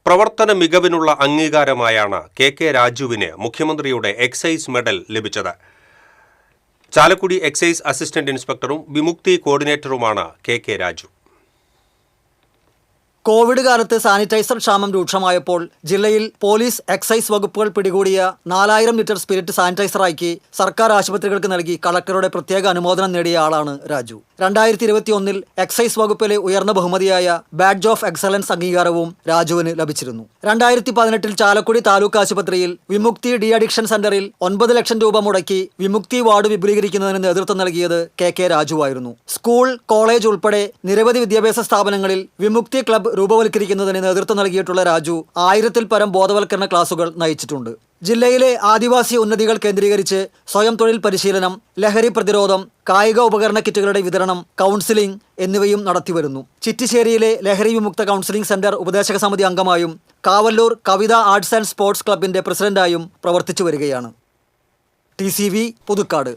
പ്രവർത്തന മികവിനുള്ള അംഗീകാരമായാണ് കെ രാജുവിന് മുഖ്യമന്ത്രിയുടെ excise medal ലഭിച്ചത്. ചാലക്കുടി എക്സൈസ് അസിസ്റ്റന്റ് ഇൻസ്പെക്ടറും വിമുക്തി കോർഡിനേറ്ററുമാണ് കെ രാജു. കോവിഡ് കാലത്ത് സാനിറ്റൈസർ ക്ഷാമം രൂക്ഷമായപ്പോൾ ജില്ലയിൽ പോലീസ് എക്സൈസ് വകുപ്പുകൾ പിടികൂടിയ 4000 ലിറ്റർ സ്പിരിറ്റ് സാനിറ്റൈസറാക്കി സർക്കാർ ആശുപത്രികൾക്ക് നൽകി കളക്ടറുടെ പ്രത്യേക അനുമോദനം നേടിയ ആളാണ് രാജു. 2021 എക്സൈസ് വകുപ്പിലെ ഉയർന്ന ബഹുമതിയായ ബാഡ്ജ് ഓഫ് എക്സലൻസ് അംഗീകാരവും രാജുവിന് ലഭിച്ചിരുന്നു. 2018 ചാലക്കുടി താലൂക്ക് ആശുപത്രിയിൽ വിമുക്തി ഡി അഡിക്ഷൻ സെന്ററിൽ 9 ലക്ഷം രൂപ മുടക്കി വിമുക്തി വാർഡ് വിപുലീകരിക്കുന്നതിന് നേതൃത്വം നൽകിയത് കെ രാജുവായിരുന്നു. സ്കൂൾ, കോളേജ് ഉൾപ്പെടെ നിരവധി വിദ്യാഭ്യാസ സ്ഥാപനങ്ങളിൽ വിമുക്തി ക്ലബ്ബ് രൂപവൽക്കരിക്കുന്നതിന് നേതൃത്വം നൽകിയിട്ടുള്ള രാജു 1000-ൽ പരം ബോധവൽക്കരണ ക്ലാസുകൾ നയിച്ചിട്ടുണ്ട്. ജില്ലയിലെ ആദിവാസി ഉന്നതികൾ കേന്ദ്രീകരിച്ച് സ്വയം തൊഴിൽ പരിശീലനം, ലഹരി പ്രതിരോധം, കായിക ഉപകരണ കിറ്റുകളുടെ വിതരണം, കൗൺസിലിംഗ് എന്നിവയും നടത്തിവരുന്നു. ചിറ്റിശ്ശേരിയിലെ ലഹരി വിമുക്ത കൗൺസിലിംഗ് സെന്റർ ഉപദേശക സമിതി അംഗമായും കാവല്ലൂർ കവിത ആർട്സ് ആൻഡ് സ്പോർട്സ് ക്ലബിന്റെ പ്രസിഡന്റായും പ്രവർത്തിച്ചു വരികയാണ്. TCV പുതുക്കാട്.